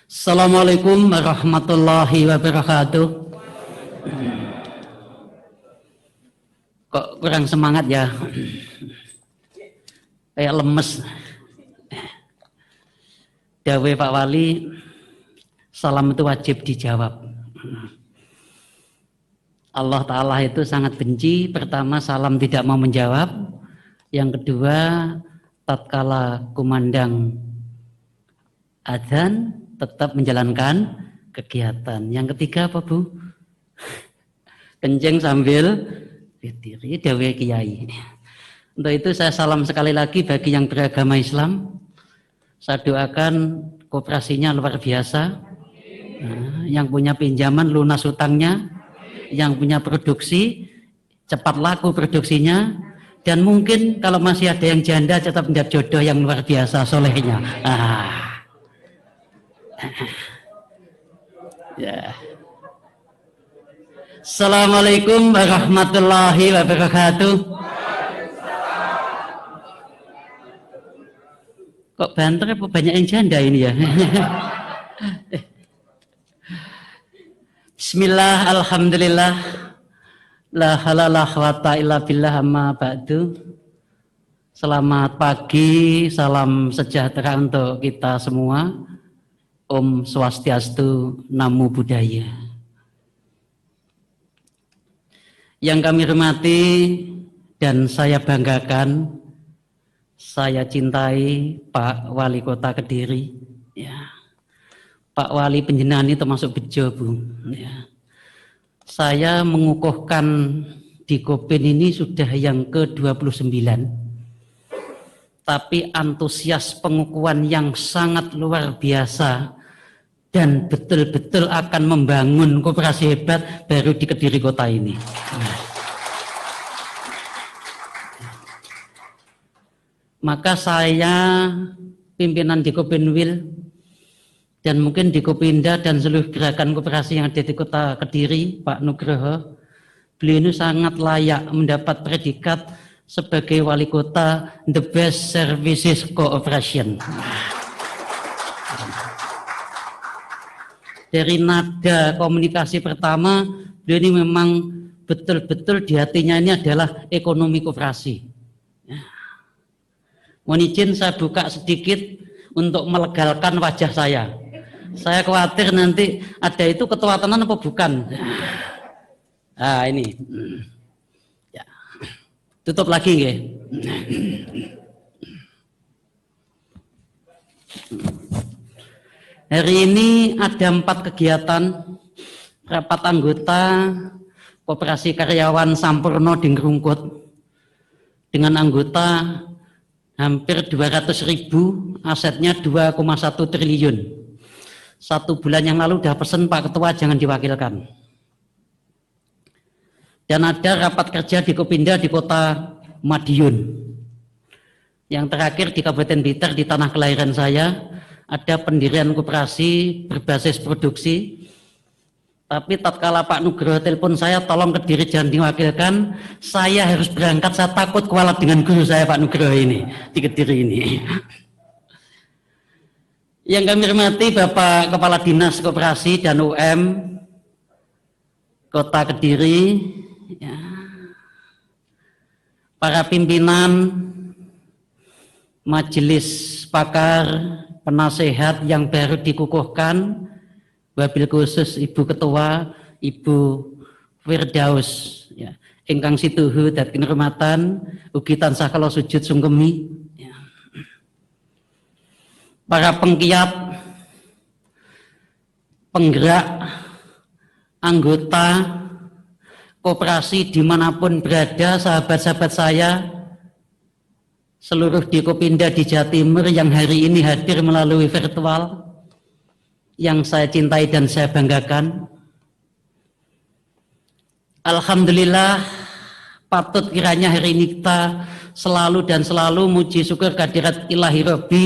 Assalamualaikum warahmatullahi wabarakatuh. Kok kurang semangat ya? Kayak lemes. Dawe Pak Wali, salam itu wajib dijawab. Allah Ta'ala itu sangat benci. Pertama, salam tidak mau menjawab. Yang kedua, tatkala kumandang adzan tetap menjalankan kegiatan. Yang ketiga apa Bu? Kencing sambil berdiri, dawe kiai. Untuk itu saya salam sekali lagi bagi yang beragama Islam. Saya doakan koperasinya luar biasa. Nah, yang punya pinjaman lunas hutangnya, yang punya produksi cepat laku produksinya, dan mungkin kalau masih ada yang janda tetap mendapat jodoh yang luar biasa solehnya. Ya. Assalamualaikum warahmatullahi wabarakatuh. Kok banter apa banyak yang janda ini ya? Bismillah, alhamdulillah, la halalah wa ta'ila billah amma ba'du. Selamat pagi, salam sejahtera untuk kita semua. Om Swastiastu, Namo Buddhaya. Yang kami hormati dan saya banggakan, saya cintai Pak Wali Kota Kediri. Ya. Pak Wali penjenengan itu termasuk bejo, Bu. Ya. Saya mengukuhkan di Kopin ini sudah yang ke-29. Tapi antusias pengukuhan yang sangat luar biasa dan betul-betul akan membangun koperasi hebat baru di Kediri kota ini. Maka saya, pimpinan di Kopinwil dan mungkin di Kopinda dan seluruh gerakan koperasi yang ada di kota Kediri, Pak Nugroho, beliau ini sangat layak mendapat predikat sebagai wali kota the best services cooperation. Dari nada komunikasi pertama, beliau ini memang betul-betul di hatinya ini adalah ekonomi koperasi. Mohon izin saya buka sedikit untuk melegalkan wajah saya. Saya khawatir nanti ada itu ketua tenan apa bukan. Nah ini. Tutup lagi nggih. Hari ini ada 4 kegiatan rapat anggota Koperasi Karyawan Sampurno di Ngrungkut dengan anggota hampir 200.000, asetnya 2,1 triliun. 1 bulan yang lalu udah pesen Pak Ketua jangan diwakilkan. Dan ada rapat kerja di Kopinda di kota Madiun. Yang terakhir di Kabupaten Blitar di tanah kelahiran saya ada pendirian koperasi berbasis produksi. Tapi tatkala Pak Nugroho telepon saya tolong Kediri jangan diwakilkan, saya harus berangkat, saya takut kualat dengan guru saya Pak Nugroho ini di Kediri ini. Yang kami hormati Bapak Kepala Dinas Koperasi dan UM Kota Kediri, ya, para pimpinan, majelis pakar, penasehat yang baru dikukuhkan, wabil khusus Ibu Ketua, Ibu Firdaus, ya, ingkang situhu dan kinurmatan, ugi tansah kala sujud sungkemi, ya. Para pengkiat, penggerak, anggota koperasi dimanapun berada, sahabat-sahabat saya seluruh di Kopinda di Jawa Timur yang hari ini hadir melalui virtual, yang saya cintai dan saya banggakan. Alhamdulillah, patut kiranya hari ini kita selalu dan selalu muji syukur kehadirat Ilahi Rabbi,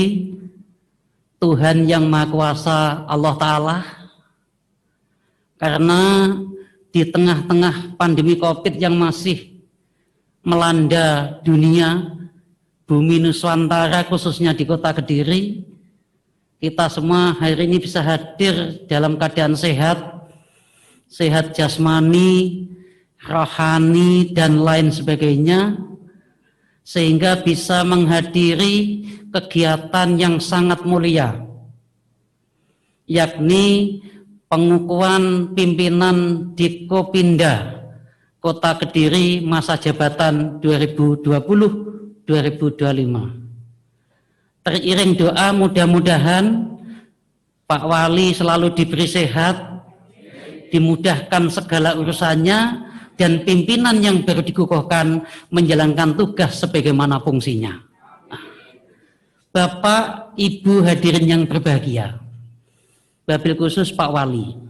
Tuhan yang Maha Kuasa, Allah Ta'ala. Karena di tengah-tengah pandemi COVID yang masih melanda dunia, bumi Nusantara khususnya di kota Kediri, kita semua hari ini bisa hadir dalam keadaan sehat, sehat jasmani, rohani, dan lain sebagainya, sehingga bisa menghadiri kegiatan yang sangat mulia, yakni pengukuhan pimpinan Dikopinda Kota Kediri masa jabatan 2020-2025. Teriring doa mudah-mudahan Pak Wali selalu diberi sehat, dimudahkan segala urusannya, dan pimpinan yang baru dikukuhkan menjalankan tugas sebagaimana fungsinya. Bapak, Ibu hadirin yang berbahagia, wabil khusus Pak Wali,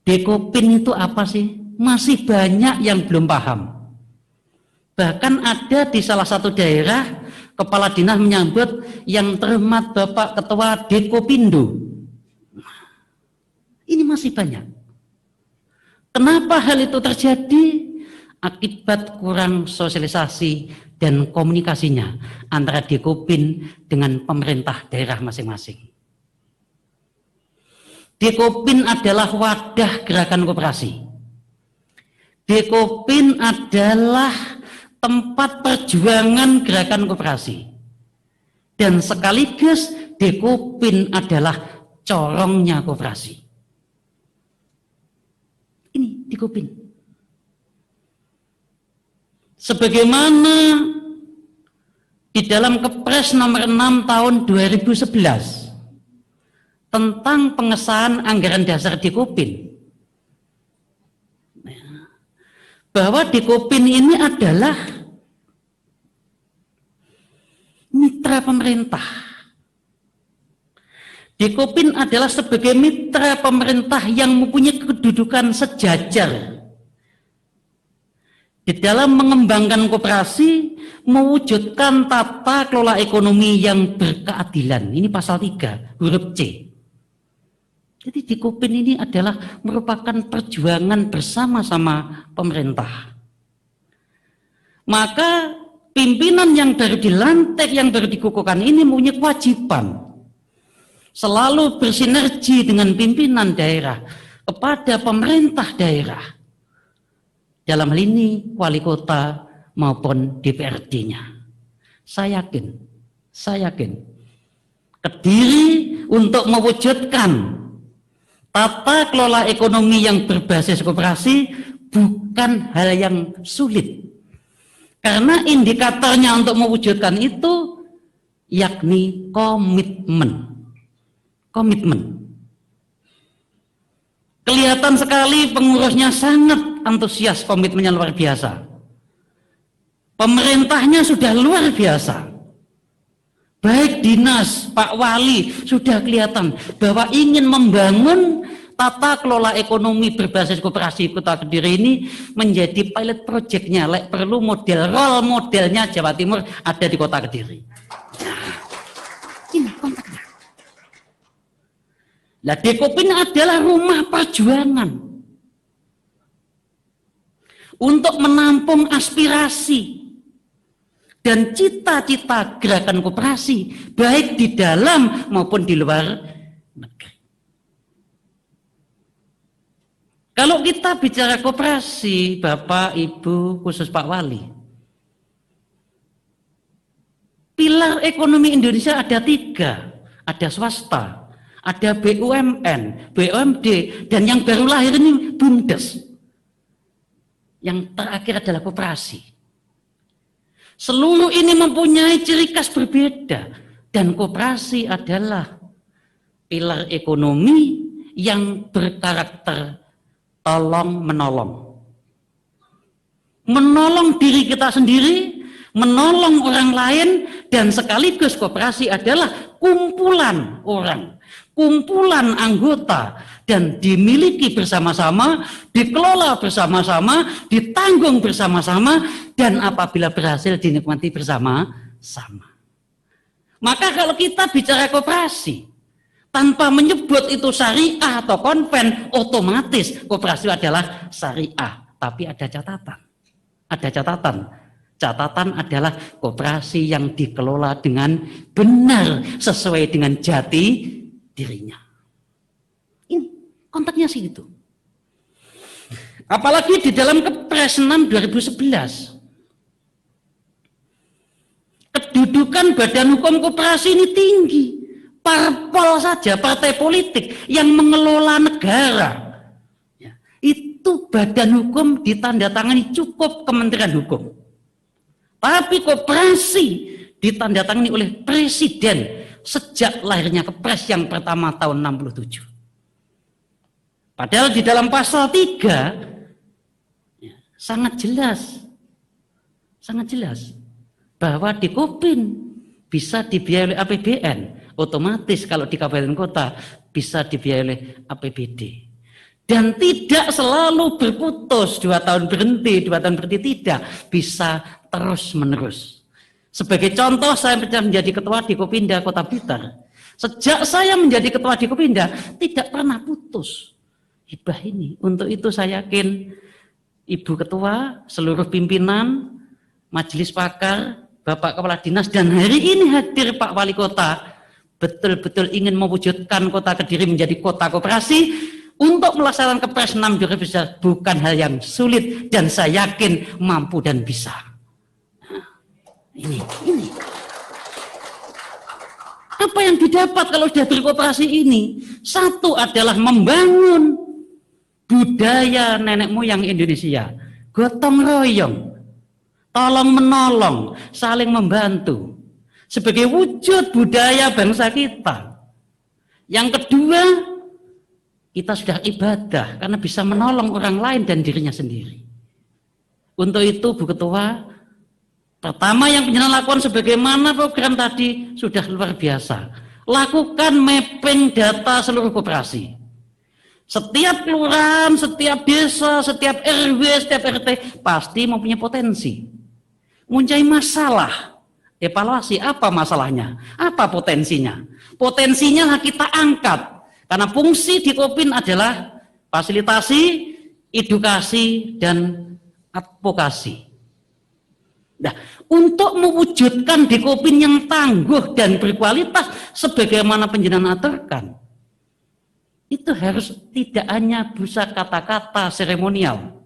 Dekopin itu apa sih? Masih banyak yang belum paham. Bahkan ada di salah satu daerah kepala dinas menyambut yang terhormat Bapak Ketua Dekopindo. Ini masih banyak. Kenapa hal itu terjadi? Akibat kurang sosialisasi dan komunikasinya antara Dekopin dengan pemerintah daerah masing-masing. Dekopin adalah wadah gerakan koperasi. Dekopin adalah tempat perjuangan gerakan koperasi, dan sekaligus Dekopin adalah corongnya koperasi. Ini Dekopin. Sebagaimana di dalam Kepres nomor 6 tahun 2011 tentang pengesahan anggaran dasar Dekopin, bahwa Dekopin ini adalah mitra pemerintah. Dekopin adalah sebagai mitra pemerintah yang mempunyai kedudukan sejajar di dalam mengembangkan koperasi, mewujudkan tata kelola ekonomi yang berkeadilan. Ini pasal 3 huruf C. Jadi Dekopin ini adalah merupakan perjuangan bersama-sama pemerintah. Maka pimpinan yang baru dilantik, yang baru dikukuhkan ini mempunyai kewajiban selalu bersinergi dengan pimpinan daerah kepada pemerintah daerah, dalam hal ini wali kota maupun DPRD-nya. Saya yakin Kediri untuk mewujudkan tata kelola ekonomi yang berbasis koperasi bukan hal yang sulit. Karena indikatornya untuk mewujudkan itu yakni komitmen. Kelihatan sekali pengurusnya sangat antusias, komitmennya luar biasa. Pemerintahnya sudah luar biasa. Baik dinas, Pak Wali sudah kelihatan bahwa ingin membangun tata kelola ekonomi berbasis koperasi Kota Kediri ini menjadi pilot projectnya. Perlu model, role modelnya Jawa Timur ada di Kota Kediri. Ini kontaknya. Nah, Dekopin adalah rumah perjuangan untuk menampung aspirasi dan cita-cita gerakan koperasi baik di dalam maupun di luar negeri. Kalau kita bicara koperasi, Bapak, Ibu, khusus Pak Wali, pilar ekonomi Indonesia ada 3, ada swasta, ada BUMN, BUMD, dan yang baru lahir ini BUMDes. Yang terakhir adalah koperasi. Seluruh ini mempunyai ciri khas berbeda, dan koperasi adalah pilar ekonomi yang berkarakter tolong menolong. Menolong diri kita sendiri, menolong orang lain, dan sekaligus koperasi adalah kumpulan orang, kumpulan anggota, dan dimiliki bersama-sama, dikelola bersama-sama, ditanggung bersama-sama, dan apabila berhasil dinikmati bersama-sama. Maka kalau kita bicara koperasi, tanpa menyebut itu syariah atau konven, otomatis koperasi adalah syariah. Tapi ada catatan. Ada catatan. Catatan adalah koperasi yang dikelola dengan benar sesuai dengan jati dirinya. Ini konteksnya sih itu. Apalagi di dalam Kepres 6 2011. Kedudukan badan hukum koperasi ini tinggi. Parpol saja, partai politik yang mengelola negara. Ya, itu badan hukum ditandatangani cukup Kementerian Hukum. Tapi koperasi ditandatangani oleh Presiden sejak lahirnya Kepres yang pertama tahun 67. Padahal di dalam pasal 3 ya, sangat jelas bahwa di Kopin bisa dibiayai oleh APBN, otomatis kalau di kabupaten kota bisa dibiayai oleh APBD. Dan tidak selalu berputus, 2 tahun berhenti, 2 tahun berhenti, tidak, bisa terus menerus. Sebagai contoh, saya menjadi ketua di Kopinda Kota Blitar. Sejak saya menjadi ketua di Kopinda, tidak pernah putus hibah ini. Untuk itu saya yakin Ibu Ketua, seluruh pimpinan, Majelis Pakar, Bapak Kepala Dinas, dan hari ini hadir Pak Wali Kota, betul-betul ingin mewujudkan Kota Kediri menjadi kota koperasi. Untuk melaksanakan Kepres 6 2011 bukan hal yang sulit, dan saya yakin mampu dan bisa. Ini. Apa yang didapat kalau sudah berkooperasi ini? Satu adalah membangun budaya nenek moyang Indonesia, gotong royong, tolong menolong, saling membantu sebagai wujud budaya bangsa kita. Yang kedua, kita sudah ibadah karena bisa menolong orang lain dan dirinya sendiri. Untuk itu, Bu Ketua, pertama yang penjenengan lakukan sebagaimana program tadi sudah luar biasa. Lakukan mapping data seluruh koperasi. Setiap kelurahan, setiap desa, setiap RW, setiap RT pasti mempunyai potensi. Mempunyai masalah. Evaluasi apa masalahnya? Apa potensinya? Potensinya kita angkat. Karena fungsi di Kopin adalah fasilitasi, edukasi, dan advokasi. Nah, untuk mewujudkan di Kopin yang tangguh dan berkualitas sebagaimana penjenengan aturkan, itu harus tidak hanya bisa kata-kata seremonial,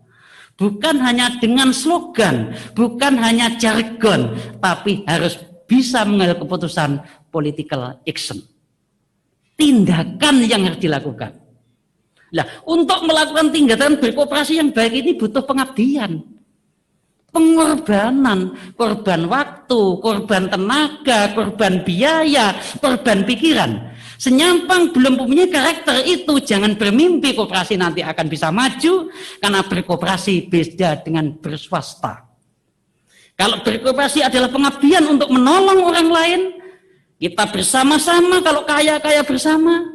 bukan hanya dengan slogan, bukan hanya jargon, tapi harus bisa mengambil keputusan political action. Tindakan yang harus dilakukan. Nah, untuk melakukan tindakan berkooperasi yang baik ini butuh pengabdian, pengorbanan, korban waktu, korban tenaga, korban biaya, korban pikiran. Senyampang belum mempunyai karakter itu, jangan bermimpi kooperasi nanti akan bisa maju, karena berkooperasi beda dengan berswasta. Kalau berkooperasi adalah pengabdian untuk menolong orang lain, kita bersama-sama, kalau kaya-kaya bersama,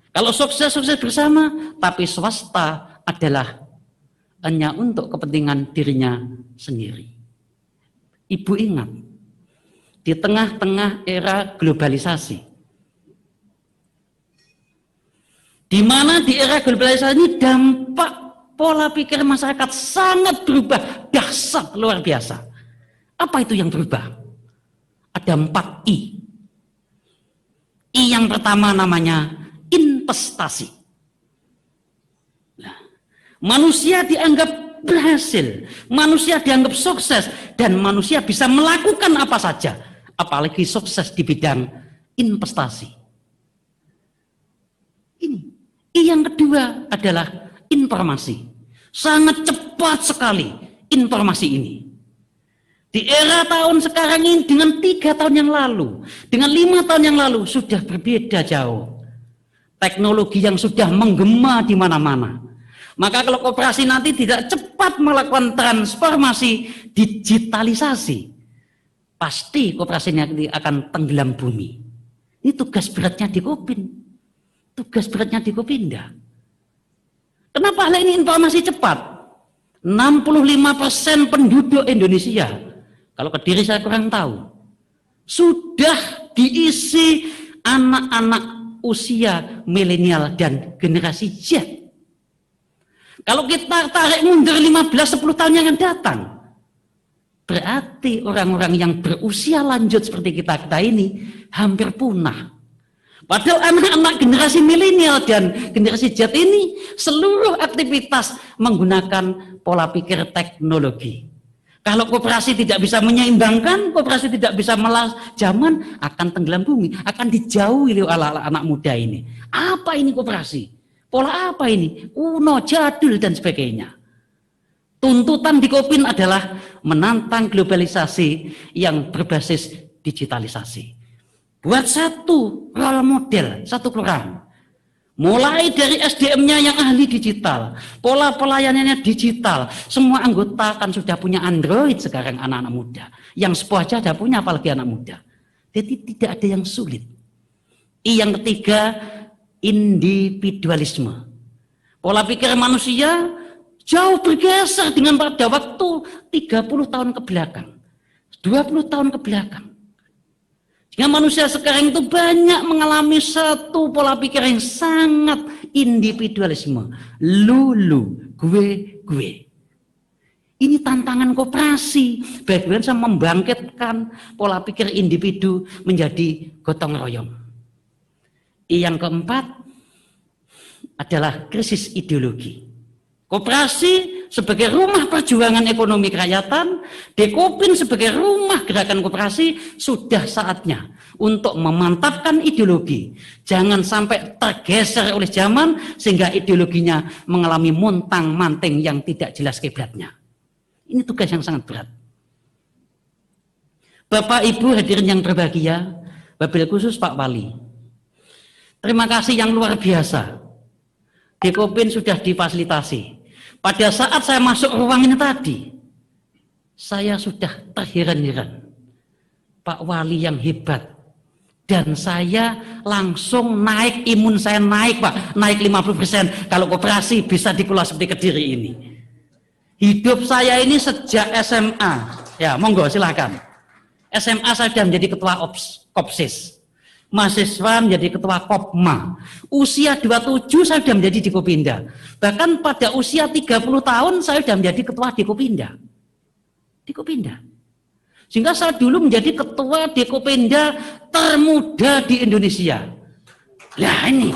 kalau sukses-sukses bersama, tapi swasta adalah hanya untuk kepentingan dirinya sendiri. Ibu ingat, di tengah-tengah era globalisasi, di mana di era globalisasi ini dampak pola pikir masyarakat sangat berubah, dahsyat, luar biasa. Apa itu yang berubah? Ada 4 I. I yang pertama namanya investasi. Nah, manusia dianggap berhasil, manusia dianggap sukses, dan manusia bisa melakukan apa saja, apalagi sukses di bidang investasi. Ini. I yang kedua adalah informasi. Sangat cepat sekali informasi ini. Di era tahun sekarang ini dengan 3 tahun yang lalu, dengan 5 tahun yang lalu sudah berbeda jauh. Teknologi yang sudah menggema di mana-mana. Maka kalau koperasi nanti tidak cepat melakukan transformasi digitalisasi, pasti koperasi ini akan tenggelam bumi. Ini tugas beratnya di Kopin, tugas beratnya di Kopinda. Kenapa hal ini informasi cepat? 65% penduduk Indonesia, kalau Kediri saya kurang tahu, sudah diisi anak-anak usia milenial dan generasi Z. Kalau kita tarik mundur 15-10 tahun yang akan datang, Berarti orang-orang yang berusia lanjut seperti kita ini hampir punah. Padahal anak-anak generasi milenial dan generasi Z ini seluruh aktivitas menggunakan pola pikir teknologi. Kalau koperasi tidak bisa menyeimbangkan, koperasi tidak bisa melas zaman, akan tenggelam bumi, akan dijauhi oleh anak muda ini. Apa ini koperasi? Pola apa ini? Kuno, jadul, dan sebagainya. Tuntutan di Kopin adalah menantang globalisasi yang berbasis digitalisasi. Buat satu role model, satu kelurahan. Mulai dari SDM-nya yang ahli digital, pola pelayanannya digital, semua anggota kan sudah punya Android sekarang anak-anak muda. Yang sepuh aja ada punya, apalagi anak muda. Jadi tidak ada yang sulit. Yang ketiga, individualisme. Pola pikir manusia jauh bergeser dengan pada waktu 30 tahun ke belakang, 20 tahun ke belakang. Jika manusia sekarang itu banyak mengalami satu pola pikir yang sangat individualisme. Lu, gue. Ini tantangan koperasi. Bagaimana membangkitkan pola pikir individu menjadi gotong royong. Yang keempat adalah krisis ideologi. Koperasi sebagai rumah perjuangan ekonomi kerakyatan, Dekopin sebagai rumah gerakan koperasi, sudah saatnya untuk memantapkan ideologi. Jangan sampai tergeser oleh zaman sehingga ideologinya mengalami montang-manting yang tidak jelas kiblatnya. Ini tugas yang sangat berat. Bapak Ibu hadirin yang berbahagia, wabil khusus Pak Wali. Terima kasih yang luar biasa. Dekopin sudah difasilitasi. Pada saat saya masuk ruang ini tadi, saya sudah terheran-heran. Pak Wali yang hebat. Dan saya langsung naik, imun saya naik Pak. Naik 50%. Kalau koperasi bisa dikelola seperti Kediri ini. Hidup saya ini sejak SMA. Ya, monggo silakan. SMA saya sudah menjadi ketua Kopsis. Mahasiswa menjadi ketua Kopma. Usia 27 saya sudah menjadi Dekopinda. Bahkan pada usia 30 tahun saya sudah menjadi ketua Dekopinda. Sehingga saya dulu menjadi ketua Dekopinda termuda di Indonesia. Nah ini.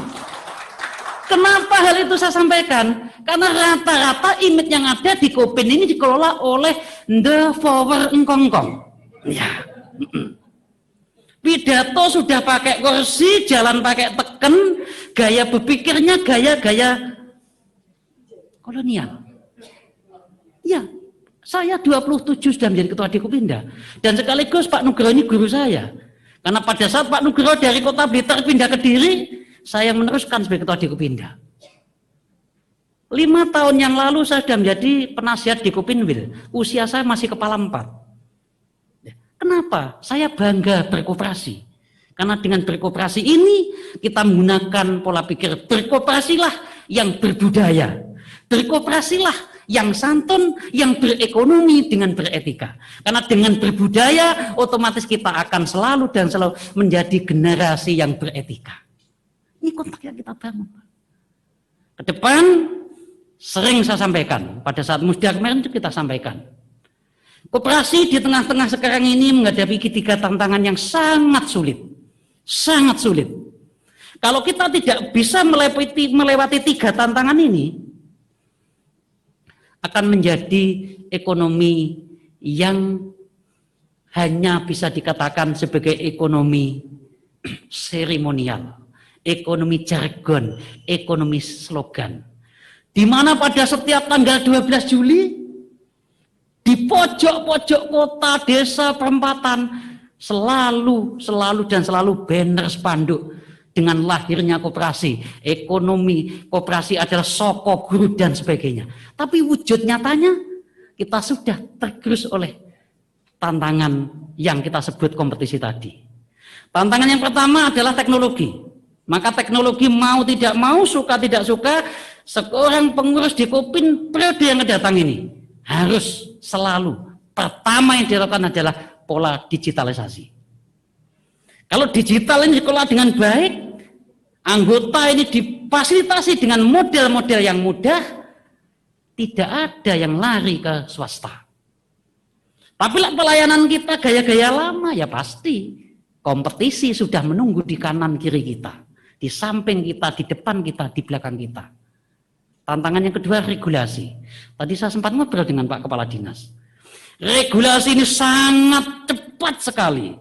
Kenapa hal itu saya sampaikan? Karena rata-rata image yang ada di Kopin ini dikelola oleh The Power Engkongkong. Ya. Pidato sudah pakai kursi, jalan pakai teken, gaya berpikirnya gaya-gaya kolonial. Ya, saya 27 sudah menjadi ketua Dekopinda. Dan sekaligus Pak Nugroho ini guru saya. Karena pada saat Pak Nugroho dari kota Blitar pindah ke Kediri, saya meneruskan sebagai ketua Dekopinda. 5 tahun yang lalu saya sudah menjadi penasihat Dekopinwil. Usia saya masih kepala 4. Kenapa? Saya bangga berkoperasi. Karena dengan berkoperasi ini kita menggunakan pola pikir berkooperasilah yang berbudaya. Berkooperasilah yang santun, yang berekonomi dengan beretika. Karena dengan berbudaya otomatis kita akan selalu dan selalu menjadi generasi yang beretika. Ini kontak yang kita bangun. Ke depan sering saya sampaikan, pada saat musda kemarin itu kita sampaikan. Koperasi di tengah-tengah sekarang ini menghadapi 3 tantangan yang sangat sulit. Sangat sulit. Kalau kita tidak bisa melewati 3 tantangan ini, akan menjadi ekonomi yang hanya bisa dikatakan sebagai ekonomi seremonial, ekonomi jargon, ekonomi slogan. Di mana pada setiap tanggal 12 Juli di pojok-pojok kota, desa, perempatan selalu banner spanduk dengan lahirnya koperasi, ekonomi koperasi adalah soko guru dan sebagainya. Tapi wujud nyatanya kita sudah tergerus oleh tantangan yang kita sebut kompetisi tadi. Tantangan yang pertama adalah teknologi. Maka teknologi mau tidak mau, suka tidak suka, seorang pengurus Dekopin periode yang kedatang ini harus selalu pertama yang dilakukan adalah pola digitalisasi. Kalau digital ini dikelola dengan baik, anggota ini difasilitasi dengan model-model yang mudah, tidak ada yang lari ke swasta. Tapi pelayanan kita gaya-gaya lama, ya pasti kompetisi sudah menunggu di kanan kiri kita, di samping kita, di depan kita, di belakang kita. Tantangan yang kedua, regulasi. Tadi saya sempat ngobrol dengan Pak Kepala Dinas. Regulasi ini sangat cepat sekali.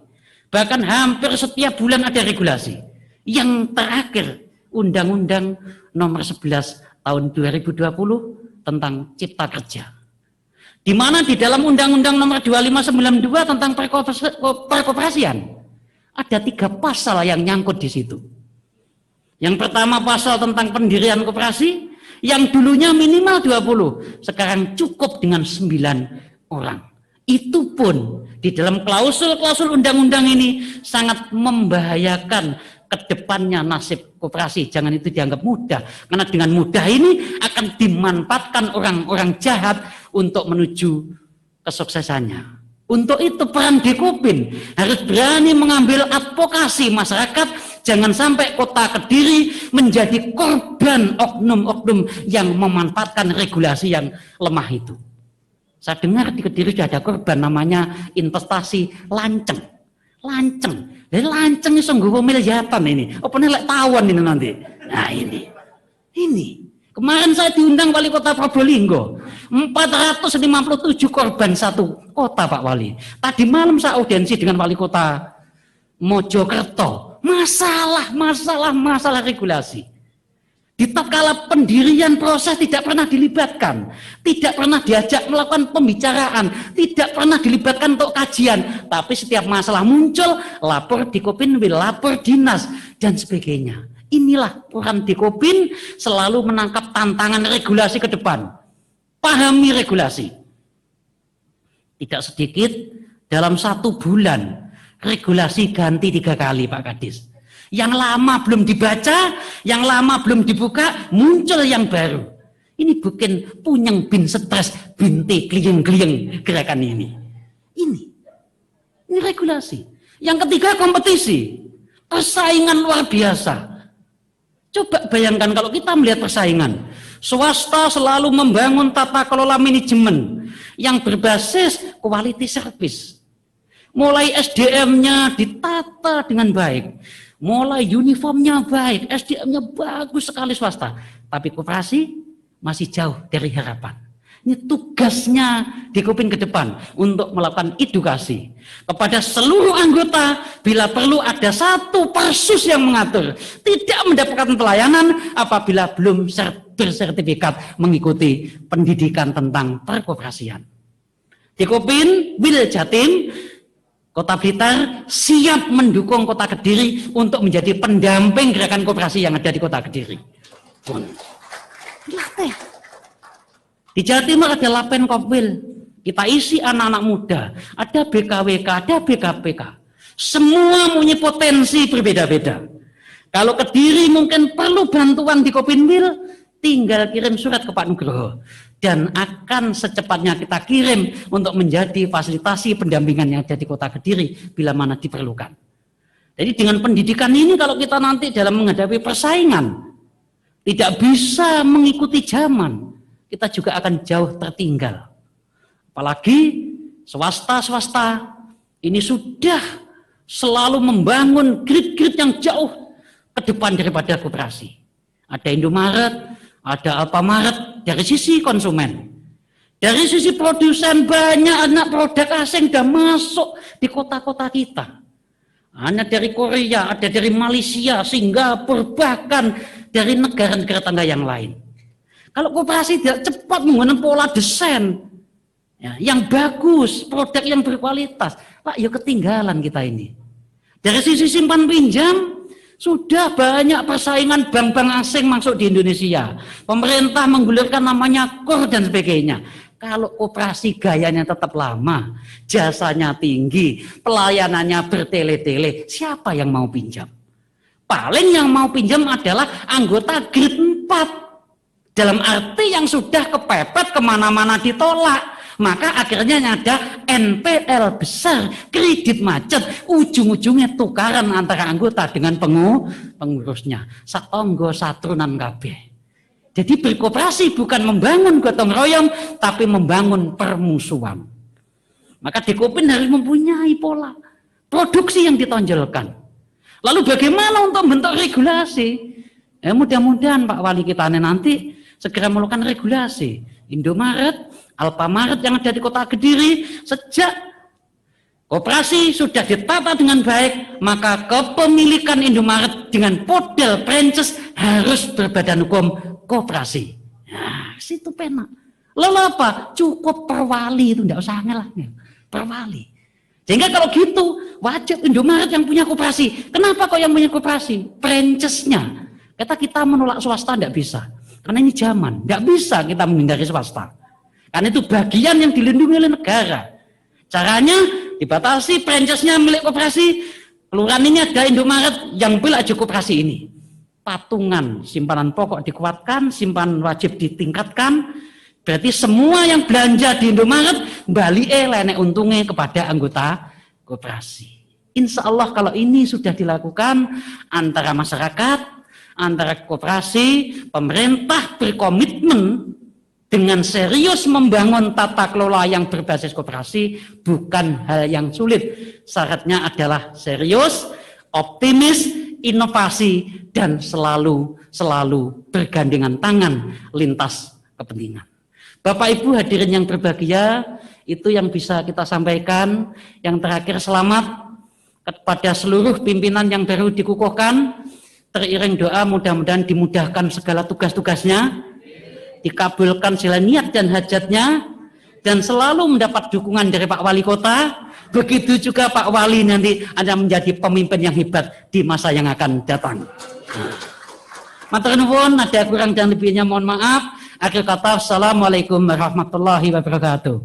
Bahkan hampir setiap bulan ada regulasi. Yang terakhir, Undang-Undang Nomor 11 Tahun 2020 tentang Cipta Kerja. Di mana di dalam Undang-Undang Nomor 2592 tentang perkoperasian ada 3 pasal yang nyangkut di situ. Yang pertama pasal tentang pendirian koperasi, yang dulunya minimal 20, sekarang cukup dengan 9 orang. Itu pun di dalam klausul-klausul undang-undang ini sangat membahayakan ke depannya nasib koperasi. Jangan itu dianggap mudah, karena dengan mudah ini akan dimanfaatkan orang-orang jahat untuk menuju kesuksesannya. Untuk itu peran Dekopin harus berani mengambil advokasi masyarakat. Jangan sampai kota Kediri menjadi korban oknum-oknum yang memanfaatkan regulasi yang lemah itu. Saya dengar di Kediri sudah ada korban namanya investasi lanceng. Lanceng. Jadi lanceng itu sungguh miliaran ini. Apa nih lek tawon ini nanti. Nah ini. Kemarin saya diundang Wali Kota Probolinggo. 457 korban satu kota Pak Wali. Tadi malam saya audiensi dengan Wali Kota Mojokerto. Masalah regulasi. Di tatkala pendirian proses tidak pernah dilibatkan, tidak pernah diajak melakukan pembicaraan, tidak pernah dilibatkan untuk kajian, tapi setiap masalah muncul, lapor Dekopinwil, lapor dinas, dan sebagainya. Inilah peran Dekopin selalu menangkap tantangan regulasi ke depan. Pahami regulasi. Tidak sedikit, dalam 1 bulan, regulasi ganti 3 kali Pak Kadis. Yang lama belum dibaca, yang lama belum dibuka, muncul yang baru. Ini bukan punyeng bin stres, binti kliyeng-kliyeng gerakan ini. Ini regulasi. Yang ketiga, kompetisi. Persaingan luar biasa. Coba bayangkan kalau kita melihat persaingan. Swasta selalu membangun tata kelola manajemen yang berbasis quality service. Mulai SDM-nya ditata dengan baik. Mulai uniformnya baik, SDM-nya bagus sekali swasta, tapi koperasi masih jauh dari harapan. Ini tugasnya Dekopin ke depan untuk melakukan edukasi kepada seluruh anggota. Bila perlu ada 1 persus yang mengatur, tidak mendapatkan pelayanan apabila belum bersertifikat mengikuti pendidikan tentang perkoperasian. Dekopin Wil Jatim Kota Blitar siap mendukung Kota Kediri untuk menjadi pendamping gerakan koperasi yang ada di Kota Kediri. Di Jawa Timur ada Lapen Kopwil, kita isi anak-anak muda, ada BKWK, ada BKPK. Semua punya potensi berbeda-beda. Kalau Kediri mungkin perlu bantuan di Kopinwil, tinggal kirim surat ke Pak Nugroho. Dan akan secepatnya kita kirim untuk menjadi fasilitasi pendampingan yang ada di Kota Kediri bila mana diperlukan. Jadi dengan pendidikan ini kalau kita nanti dalam menghadapi persaingan tidak bisa mengikuti zaman, kita juga akan jauh tertinggal. Apalagi swasta ini sudah selalu membangun grid-grid yang jauh ke depan daripada koperasi. Ada Indomaret, ada Alfamaret dari sisi konsumen. Dari sisi produsen banyak anak produk asing sudah masuk di kota-kota kita. Hanya dari Korea, ada dari Malaysia, Singapura, bahkan dari negara-negara tangga yang lain. Kalau koperasi tidak cepat menggunakan pola desain yang bagus, produk yang berkualitas, Pak, ya ketinggalan kita ini. Dari sisi simpan pinjam, sudah banyak persaingan bank-bank asing masuk di Indonesia. Pemerintah menggulirkan namanya KUR dan sebagainya. Kalau koperasi gayanya tetap lama, jasanya tinggi, pelayanannya bertele-tele, siapa yang mau pinjam? Paling yang mau pinjam adalah anggota grade 4. Dalam arti yang sudah kepepet kemana-mana ditolak. Maka akhirnya ada NPL besar, kredit macet, ujung-ujungnya tukaran antara anggota dengan pengurusnya. Satonggo satrunan kabeh. Jadi berkoperasi bukan membangun gotong royong, tapi membangun permusuhan. Maka Dekopin harus mempunyai pola produksi yang ditonjolkan. Lalu bagaimana untuk bentuk regulasi? Mudah-mudahan Pak Wali kita nanti segera melakukan regulasi. Indomaret, Alfamaret yang ada di Kota Kediri, sejak koperasi sudah ditata dengan baik, maka kepemilikan Indomaret dengan model franchise harus berbadan hukum koperasi. Nah, situ penak. Lalu apa? Cukup perwali itu, tidak usah angel-angel. Perwali. Sehingga kalau gitu, wajib Indomaret yang punya koperasi. Kenapa kok yang punya koperasi? Franchise-nya. Kita menolak swasta tidak bisa. Karena ini zaman. Tidak bisa kita menghindari swasta. Karena itu bagian yang dilindungi oleh negara. Caranya dibatasi franchise-nya milik koperasi. Kelurahan ini ada Indomaret yang boleh aja koperasi ini. Patungan simpanan pokok dikuatkan, simpanan wajib ditingkatkan. Berarti semua yang belanja di Indomaret balik lenek untungnya kepada anggota koperasi. Insya Allah kalau ini sudah dilakukan antara masyarakat, antara koperasi, pemerintah berkomitmen dengan serius membangun tata kelola yang berbasis koperasi, bukan hal yang sulit. Syaratnya adalah serius, optimis, inovasi, dan selalu bergandengan tangan lintas kepentingan. Bapak Ibu hadirin yang berbahagia, itu yang bisa kita sampaikan. Yang terakhir, selamat kepada seluruh pimpinan yang baru dikukuhkan. Teriring doa mudah-mudahan dimudahkan segala tugas-tugasnya, dikabulkan segala niat dan hajatnya, dan selalu mendapat dukungan dari Pak Wali Kota. Begitu juga Pak Wali nanti akan menjadi pemimpin yang hebat di masa yang akan datang. Matur nuwun, ada kurang dan lebihnya mohon maaf. Akhir kata, assalamualaikum warahmatullahi wabarakatuh.